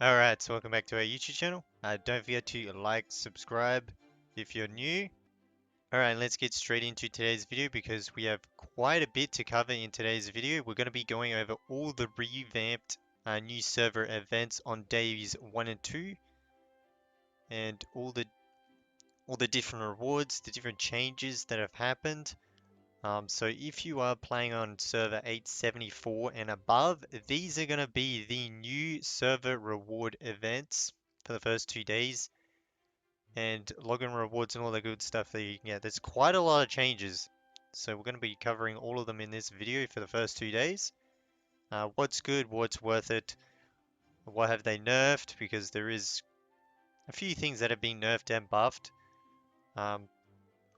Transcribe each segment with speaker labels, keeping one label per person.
Speaker 1: Alright, so welcome back to our YouTube channel. Don't forget to like, subscribe if you're new. Alright, let's get straight into today's video because we have quite a bit to cover in today's video. We're going to be going over all the revamped new server events on days 1 and 2 and all the different rewards, the different changes that have happened. So if you are playing on server 874 and above, these are going to be the new server reward events for the first 2 days and login rewards and all the good stuff that you can get. There's quite a lot of changes. So we're going to be covering all of them in this video for the first 2 days. What's good, what's worth it, what have they nerfed, because there is a few things that have been nerfed and buffed. Um,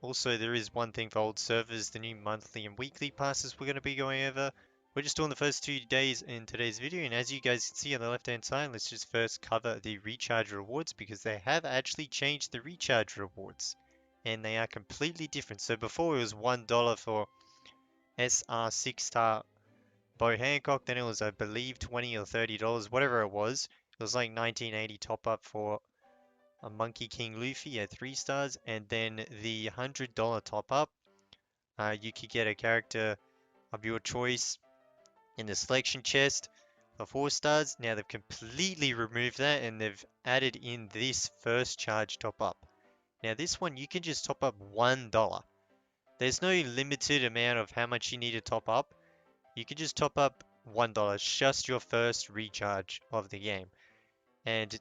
Speaker 1: Also, there is one thing for old servers, the new monthly and weekly passes we're going to be going over. We're just doing the first 2 days in today's video, and as you guys can see on the left hand side, let's just first cover the recharge rewards because they have actually changed the recharge rewards and they are completely different. So before it was $1 for SR 6-star Bo Hancock, then it was I believe $20 or $30, whatever it was. It was like 1980 top up for a Monkey King Luffy at 3 stars, and then the $100 top up. You could get a character of your choice in the selection chest for 4 stars. Now they've completely removed that and they've added in this first charge top up. Now this one you can just top up $1. There's no limited amount of how much you need to top up. You can just top up $1. It's just your first recharge of the game. And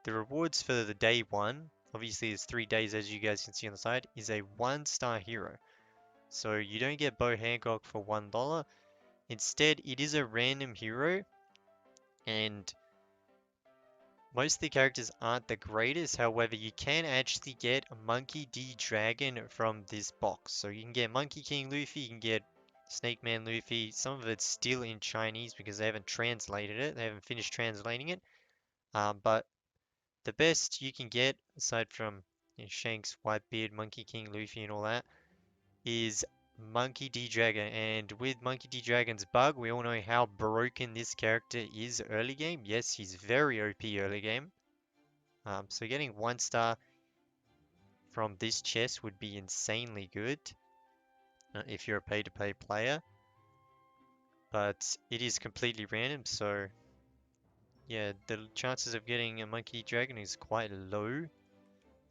Speaker 1: the rewards for the day 1, obviously it's 3 days as you guys can see on the side, is a 1-star hero. So you don't get Bo Hancock for $1. Instead, it is a random hero, and most of the characters aren't the greatest. However, you can actually get a Monkey D Dragon from this box. So you can get Monkey King Luffy, you can get Snake Man Luffy. Some of it's still in Chinese because they haven't translated it. They haven't finished translating it. But the best you can get, aside from Shanks, Whitebeard, Monkey King Luffy, and all that, is Monkey D Dragon. And with Monkey D Dragon's bug, we all know how broken this character is early game. Yes, he's very OP early game. So getting 1-star from this chest would be insanely good if you're a pay-to-play player. But it is completely random, so yeah, the chances of getting a Monkey Dragon is quite low.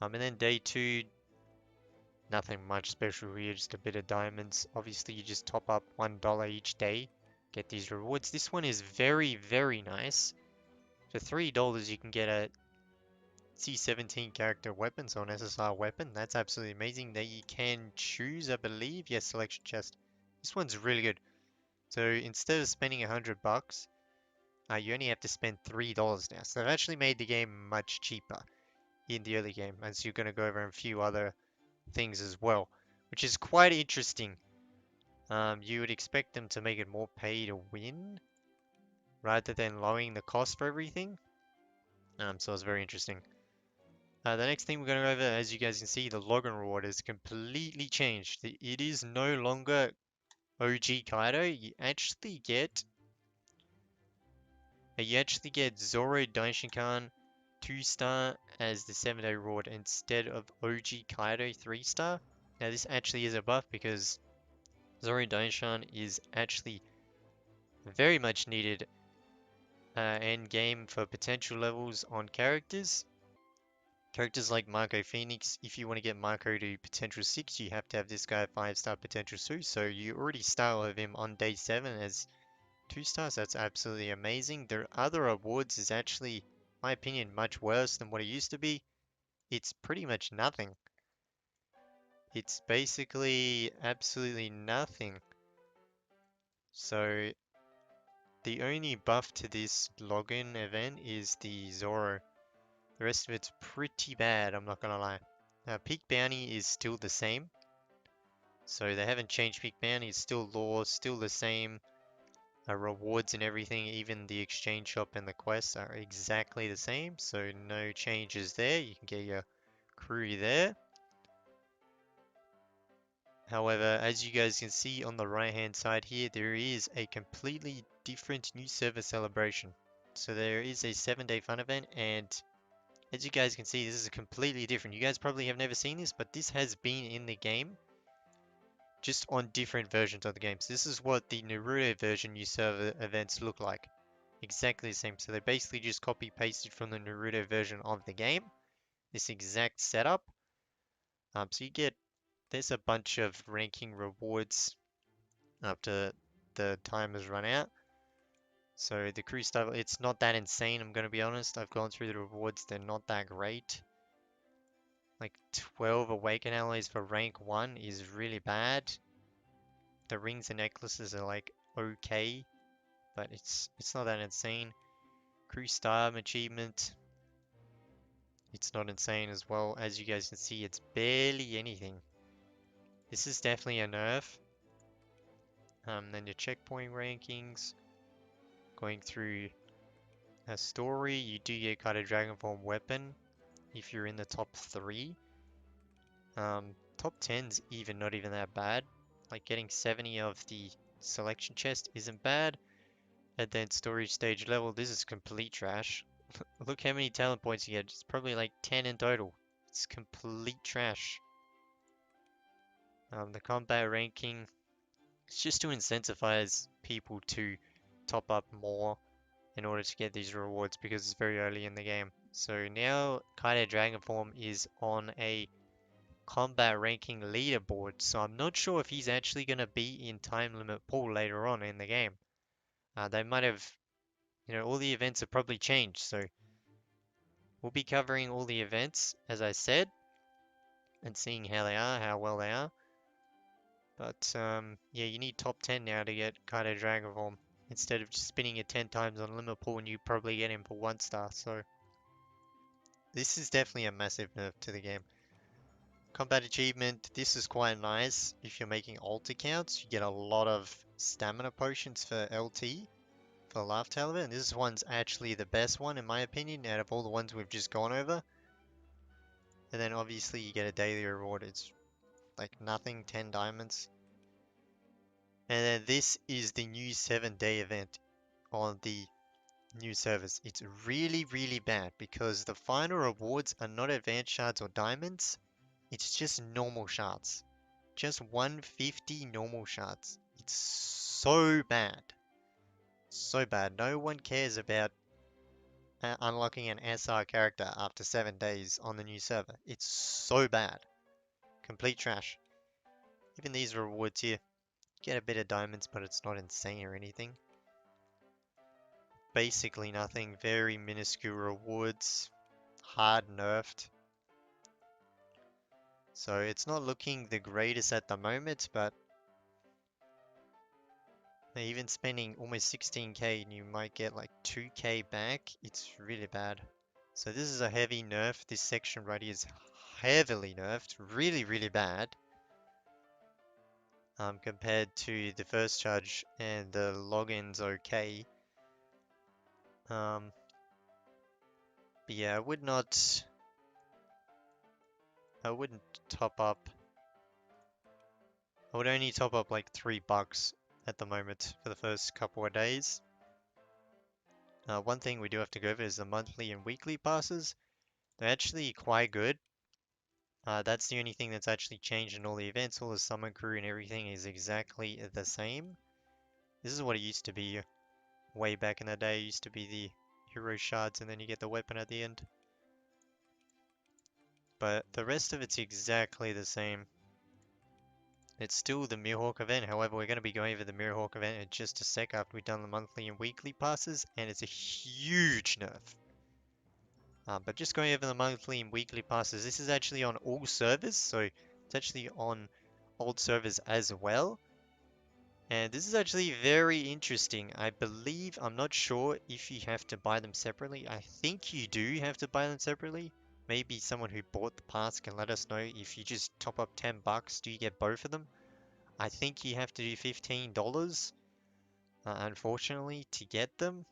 Speaker 1: And then day 2, nothing much special here, just a bit of diamonds. Obviously, you just top up $1 each day, get these rewards. This one is very, very nice. For $3, you can get a C17 character weapon, so an SSR weapon. That's absolutely amazing that you can choose, I believe. Yes, selection chest. This one's really good. So instead of spending $100, you only have to spend $3 now. So they've actually made the game much cheaper in the early game, as you're going to go over a few other things as well, which is quite interesting. You would expect them to make it more pay to win rather than lowering the cost for everything. So it's very interesting. The next thing we're going to go over, as you guys can see, the login reward has completely changed. It is no longer OG Kaido. You actually get Zoro Daishinkan 2-star as the 7-day reward instead of OG Kaido 3-star. Now this actually is a buff because Zoro Daishan is actually very much needed end game for potential levels on characters. Characters like Marco Phoenix, if you want to get Marco to potential 6, you have to have this guy 5-star potential 2. So you already start with him on day 7 as 2 stars. That's absolutely amazing. Their other awards is actually, in my opinion, much worse than what it used to be. It's pretty much nothing. It's basically absolutely nothing. So the only buff to this login event is the Zoro. The rest of it's pretty bad, I'm not gonna lie. Peak Bounty is still the same. So they haven't changed Peak Bounty, it's still law, still the same. Rewards and everything, even the exchange shop and the quests are exactly the same. So no changes there, you can get your crew there. However, as you guys can see on the right hand side here, there is a completely different new server celebration. So there is a 7-day fun event, and as you guys can see, this is completely different. You guys probably have never seen this, but this has been in the game, just on different versions of the game. So this is what the Naruto version new server events look like. Exactly the same. So they basically just copy pasted from the Naruto version of the game, this exact setup. So you get, there's a bunch of ranking rewards after the time has run out. So the crew stuff, it's not that insane, I'm gonna be honest. I've gone through the rewards, they're not that great. Like 12 awaken alloys for rank 1 is really bad. The rings and necklaces are like okay, but it's not that insane. Crew star achievement, it's not insane as well. As you guys can see, it's barely anything. This is definitely a nerf. Then your checkpoint rankings, going through a story, you do get kind of Dragon Form weapon if you're in the top 3. Top 10's even not even that bad. Like getting 70 of the selection chest isn't bad. And then storage stage level, this is complete trash. Look how many talent points you get. It's probably like 10 in total. It's complete trash. The combat ranking, it's just to incentivize people to top up more in order to get these rewards because it's very early in the game. So now Kaide Dragon Form is on a combat ranking leaderboard, so I'm not sure if he's actually going to be in time limit pool later on in the game. They might have, all the events have probably changed, so we'll be covering all the events, as I said, and seeing how they are, how well they are. But yeah, you need top 10 now to get Kaide Dragon Form. Instead of just spinning it 10 times on limit pool and you probably get him for 1 star, so this is definitely a massive nerf to the game. Combat achievement, this is quite nice. If you're making alt accounts, you get a lot of stamina potions for LT, for Laugh Talibot, and this one's actually the best one in my opinion out of all the ones we've just gone over. And then obviously you get a daily reward, it's like nothing, 10 diamonds. And then this is the new 7-day event on the new service. It's really, really bad because the final rewards are not advanced shards or diamonds. It's just normal shards. Just 150 normal shards. It's so bad. So bad. No one cares about unlocking an SR character after 7 days on the new server. It's so bad. Complete trash. Even these rewards here. Get a bit of diamonds, but it's not insane or anything. Basically nothing. Very minuscule rewards. Hard nerfed. So it's not looking the greatest at the moment, but even spending almost 16k and you might get like 2k back, it's really bad. So this is a heavy nerf. This section right here is heavily nerfed. Really, really bad. Compared to the first charge, and the login's okay. But yeah, I wouldn't top up. I would only top up like $3 at the moment for the first couple of days. One thing we do have to go over is the monthly and weekly passes. They're actually quite good. That's the only thing that's actually changed in all the events. All the summon crew and everything is exactly the same. This is what it used to be way back in the day. It used to be the hero shards and then you get the weapon at the end. But the rest of it's exactly the same. It's still the Mirrorhawk event, however we're going to be going over the Mirrorhawk event in just a sec after we've done the monthly and weekly passes, and it's a huge nerf. But just going over the monthly and weekly passes, this is actually on all servers, so it's actually on old servers as well. And this is actually very interesting. I believe, I'm not sure if you have to buy them separately. I think you do have to buy them separately. Maybe someone who bought the pass can let us know if you just top up $10, do you get both of them? I think you have to do $15, unfortunately, to get them.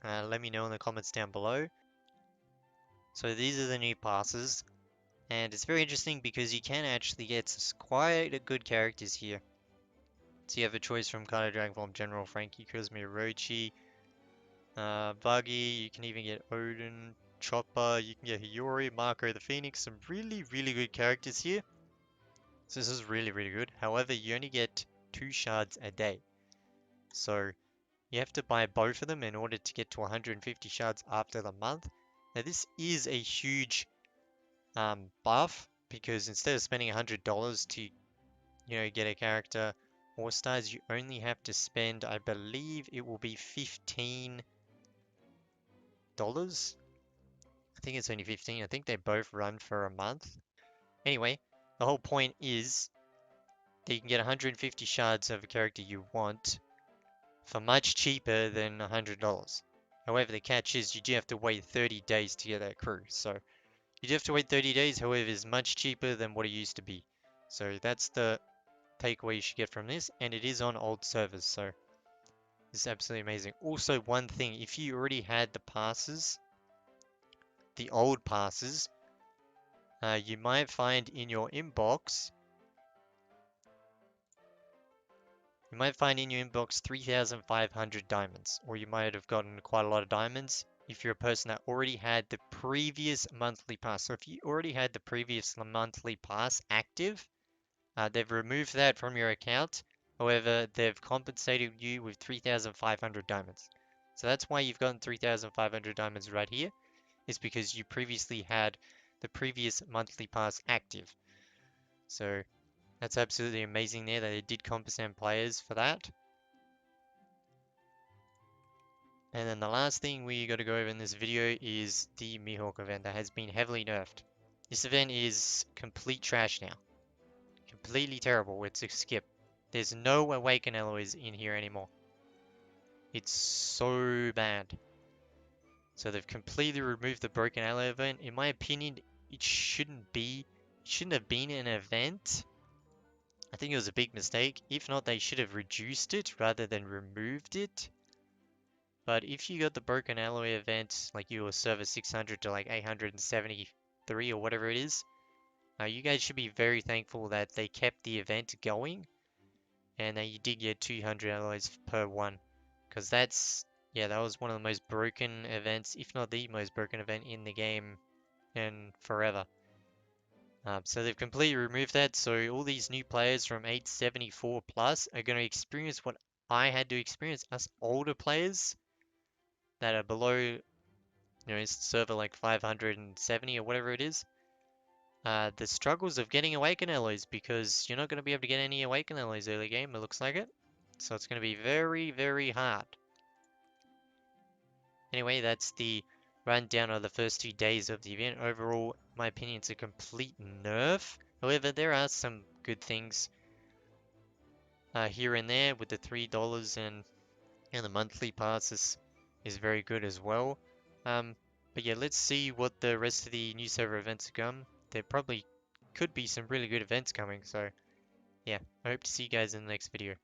Speaker 1: Let me know in the comments down below. So these are the new passes, and it's very interesting because you can actually get quite good characters here. So you have a choice from Kaide Dragon Form General, Frankie, Cosmo, Orochi, Buggy, you can even get Odin, Chopper, you can get Hiyori, Marco the Phoenix, some really, really good characters here. So this is really, really good. However, you only get 2 shards a day. So you have to buy both of them in order to get to 150 shards after the month. Now this is a huge buff, because instead of spending $100 to, get a character or stars, you only have to spend, I believe it will be $15. I think it's only 15. I think they both run for a month. Anyway, the whole point is that you can get 150 shards of a character you want for much cheaper than $100. However, the catch is you do have to wait 30 days to get that crew. So you do have to wait 30 days, however, it's much cheaper than what it used to be. So that's the takeaway you should get from this, and it is on old servers, so it's absolutely amazing. Also, one thing, if you already had the passes, the old passes, you might find in your inbox, 3,500 diamonds, or you might have gotten quite a lot of diamonds if you're a person that already had the previous monthly pass. So if you already had the previous monthly pass active, they've removed that from your account. However, they've compensated you with 3,500 diamonds. So that's why you've gotten 3,500 diamonds right here, is because you previously had the previous monthly pass active. So that's absolutely amazing there that they did compensate players for that. And then the last thing we got to go over in this video is the Mihawk event that has been heavily nerfed. This event is complete trash now. Completely terrible. It's a skip. There's no Awaken alloys in here anymore. It's so bad. So they've completely removed the Broken Alloy event. In my opinion, it shouldn't have been an event. I think it was a big mistake. If not, they should have reduced it rather than removed it. But if you got the Broken Alloy event, like you were server 600 to like 873 or whatever it is, you guys should be very thankful that they kept the event going and that you did get 200 alloys per one. Because that was one of the most broken events, if not the most broken event in the game in forever. So they've completely removed that, so all these new players from 874 plus are going to experience what I had to experience. Us older players that are below, server like 570 or whatever it is, the struggles of getting Awaken alloys, because you're not going to be able to get any Awaken alloys early game, it looks like it. So it's going to be very, very hard. Anyway, that's the rundown of the first 2 days of the event. Overall, in my opinion, it's a complete nerf. However, there are some good things here and there with the $3 and the monthly pass is very good as well. But yeah, let's see what the rest of the new server events come. There probably could be some really good events coming. So yeah, I hope to see you guys in the next video.